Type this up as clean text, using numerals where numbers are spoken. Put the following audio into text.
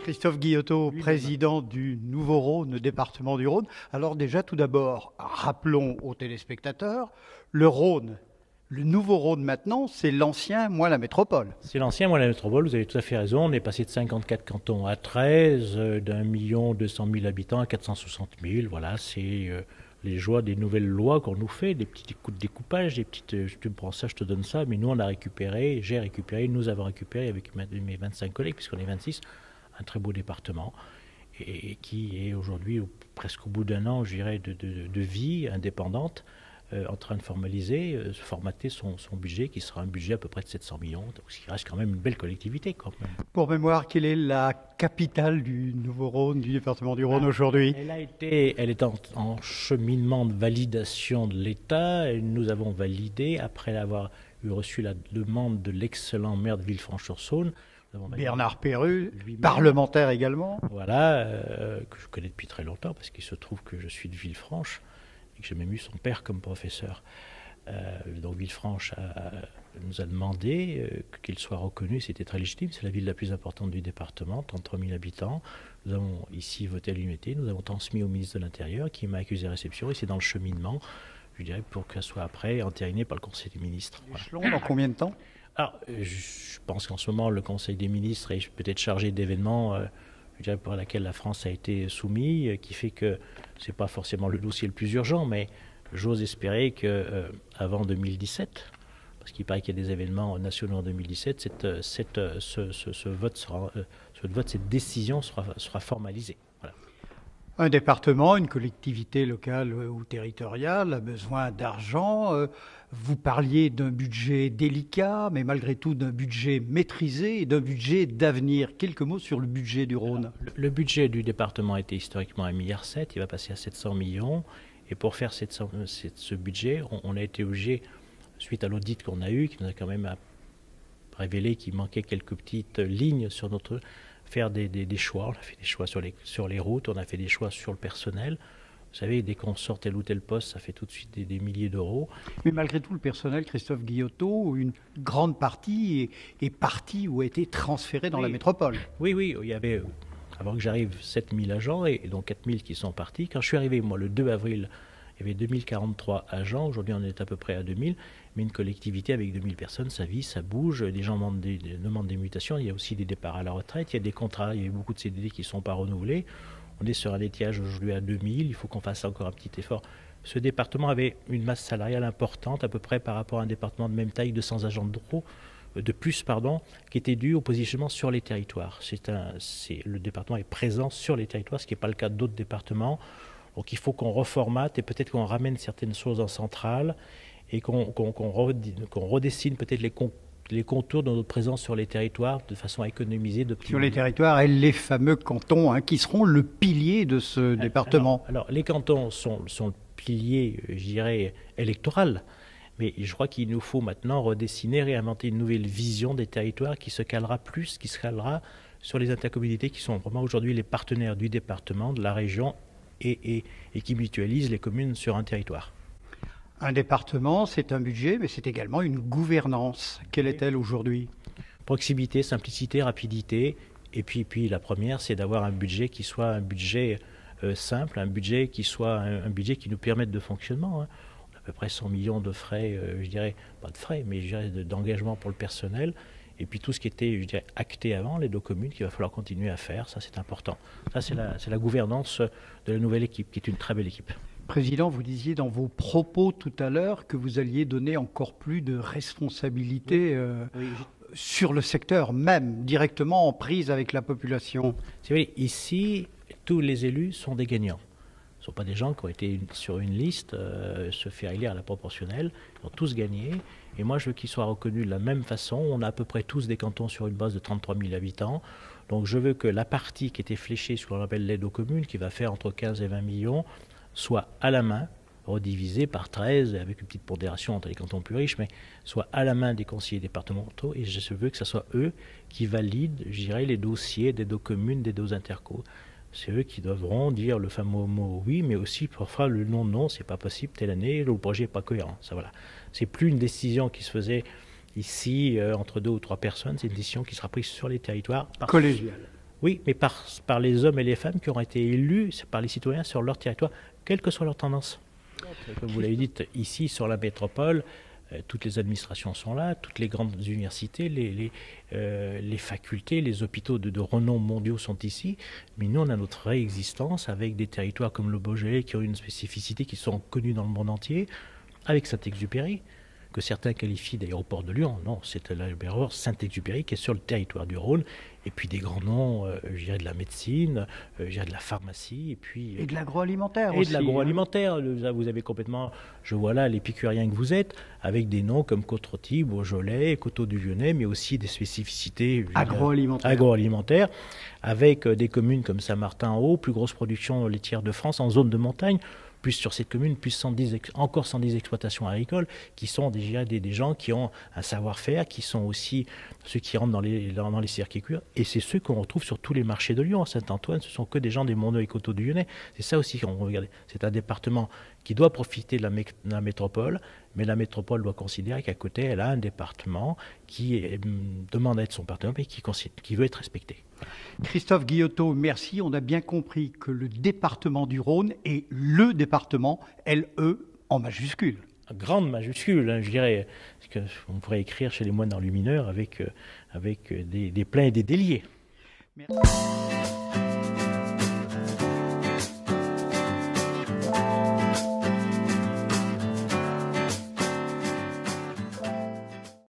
Christophe Guillotot, président du Nouveau-Rhône, département du Rhône. Alors déjà, tout d'abord, rappelons aux téléspectateurs, le Rhône, le Nouveau-Rhône maintenant, c'est l'ancien moins la métropole. C'est l'ancien moins la métropole, vous avez tout à fait raison. On est passé de 54 cantons à 13, d'1 200 000 habitants à 460 000. Voilà, c'est les joies des nouvelles lois qu'on nous fait, des petits coups de découpage, des petites, tu me prends ça, je te donne ça. Mais nous, on a récupéré, j'ai récupéré, nous avons récupéré avec mes 25 collègues, puisqu'on est 26, un très beau département et qui est aujourd'hui presque au bout d'un an, je dirais, de vie indépendante, en train de formaliser, formater son budget, qui sera un budget à peu près de 700 millions, donc ce qui reste quand même une belle collectivité. Quand même. Pour mémoire, quelle est la capitale du Nouveau-Rhône, du département du Rhône aujourd'hui? Elle est en cheminement de validation de l'État, et nous avons validé, après avoir reçu la demande de l'excellent maire de Villefranche-sur-Saône, Bernard Perrut, parlementaire également. Voilà, que je connais depuis très longtemps, parce qu'il se trouve que je suis de Villefranche, et que j'ai même eu son père comme professeur. Donc Villefranche nous a demandé qu'il soit reconnu, c'était très légitime, c'est la ville la plus importante du département, 33 000 habitants. Nous avons ici voté à l'unité, nous avons transmis au ministre de l'Intérieur, qui m'a accusé de réception, et c'est dans le cheminement, je dirais, pour qu'elle soit après entériné par le Conseil des ministres. Échelon, dans combien de temps? Alors, je pense qu'en ce moment, le Conseil des ministres est peut-être chargé d'événements je dirais, pour lesquels la France a été soumise, qui fait que ce n'est pas forcément le dossier le plus urgent, mais j'ose espérer qu'avant 2017, parce qu'il paraît qu'il y a des événements nationaux en 2017, cette décision sera formalisée. Voilà. Un département, une collectivité locale ou territoriale a besoin d'argent. Vous parliez d'un budget délicat, mais malgré tout d'un budget maîtrisé et d'un budget d'avenir. Quelques mots sur le budget du Rhône. Le budget du département était historiquement à 1,7 milliard, il va passer à 700 millions. Et pour faire ce budget, on a été obligé, suite à l'audit qu'on a eu, qui nous a quand même révélé qu'il manquait quelques petites lignes sur notre... faire des choix. On a fait des choix sur les routes, on a fait des choix sur le personnel. Vous savez, dès qu'on sort tel ou tel poste, ça fait tout de suite des milliers d'euros. Mais malgré tout, le personnel, Christophe Guillotot, une grande partie est partie ou a été transférée dans la métropole. Oui, il y avait, avant que j'arrive, 7000 agents et donc 4000 qui sont partis. Quand je suis arrivé, moi, le 2 avril, il y avait 2043 agents. Aujourd'hui, on est à peu près à 2000. Mais une collectivité avec 2000 personnes, ça vit, ça bouge. Les gens demandent des mutations. Il y a aussi des départs à la retraite. Il y a des contrats. Il y a eu beaucoup de CDD qui ne sont pas renouvelés. On est sur un étiage aujourd'hui à 2000. Il faut qu'on fasse encore un petit effort. Ce département avait une masse salariale importante, à peu près par rapport à un département de même taille, 200 agents de plus, qui était dû au positionnement sur les territoires. Le département est présent sur les territoires, ce qui n'est pas le cas d'autres départements. Donc il faut qu'on reformate et peut-être qu'on ramène certaines choses en centrale et qu'on redessine peut-être les contours de notre présence sur les territoires de façon à économiser. Sur les territoires et les fameux cantons qui seront le pilier de ce département. Alors les cantons sont le pilier, je dirais, électoral. Mais je crois qu'il nous faut maintenant redessiner, réinventer une nouvelle vision des territoires qui se calera sur les intercommunalités qui sont vraiment aujourd'hui les partenaires du département, de la région et qui mutualisent les communes sur un territoire. Un département, c'est un budget, mais c'est également une gouvernance. Quelle est-elle aujourd'hui? Proximité, simplicité, rapidité. Et puis la première, c'est d'avoir un budget qui soit un budget simple, un budget qui soit un budget qui nous permette de fonctionnement. Hein. On a à peu près 100 millions de frais, je dirais, pas de frais, mais je dirais d'engagement pour le personnel. Et puis tout ce qui était, je dirais, acté avant, les deux communes, qu'il va falloir continuer à faire, ça c'est important. Ça c'est la gouvernance de la nouvelle équipe, qui est une très belle équipe. Président, vous disiez dans vos propos tout à l'heure que vous alliez donner encore plus de responsabilités sur le secteur même, directement en prise avec la population. C'est vrai, ici, tous les élus sont des gagnants. Ce ne sont pas des gens qui ont été sur une liste, se faire élire à la proportionnelle. Ils ont tous gagné. Et moi, je veux qu'ils soient reconnus de la même façon. On a à peu près tous des cantons sur une base de 33 000 habitants. Donc je veux que la partie qui était fléchée sur ce qu'on appelle l'aide aux communes, qui va faire entre 15 et 20 millions, soit à la main, redivisée par 13, avec une petite pondération entre les cantons plus riches, mais soit à la main des conseillers départementaux. Et je veux que ce soit eux qui valident, je dirais, les dossiers des deux communes, des deux intercos. C'est eux qui devront dire le fameux mot oui, mais aussi parfois le non, c'est pas possible telle année, le projet n'est pas cohérent. Ça, voilà. C'est plus une décision qui se faisait ici entre 2 ou 3 personnes, c'est une décision qui sera prise sur les territoires. Collégiale. Oui, mais par les hommes et les femmes qui ont été élus par les citoyens sur leur territoire, quelle que soit leur tendance. Comme vous l'avez dit, ici, sur la métropole, toutes les administrations sont là, toutes les grandes universités, les facultés, les hôpitaux de renom mondiaux sont ici. Mais nous, on a notre réexistence avec des territoires comme le Beaujolais qui ont une spécificité, qui sont connus dans le monde entier, avec Saint-Exupéry, que certains qualifient d'aéroport de Lyon. Non, c'est l'aéroport Saint-Exupéry qui est sur le territoire du Rhône. Et puis des grands noms, je dirais de la médecine, je dirais de la pharmacie. Et de l'agroalimentaire aussi. Et de l'agroalimentaire. Vous avez complètement, je vois là, l'épicurien que vous êtes, avec des noms comme Côte-Rôtie, Beaujolais, Coteaux du Lyonnais, mais aussi des spécificités agroalimentaires, avec des communes comme Saint-Martin-en-Haut, plus grosse production laitière de France en zone de montagne. Plus sur cette commune, plus encore 110 exploitations agricoles, qui sont déjà des gens qui ont un savoir-faire, qui sont aussi ceux qui rentrent dans les circuits cuirs. Et c'est ceux qu'on retrouve sur tous les marchés de Lyon. À Saint-Antoine, ce sont que des gens des Monts et Coteaux du Lyonnais. C'est ça aussi qu'on regarde. C'est un département qui doit profiter de la métropole, mais la métropole doit considérer qu'à côté, elle a un département qui demande à être son partenaire et qui veut être respecté. Christophe Guillotot, merci. On a bien compris que le département du Rhône est le département, LE en majuscule. Grande majuscule, hein, je dirais. On pourrait écrire chez les moines enlumineurs avec des pleins et des déliés. Merci.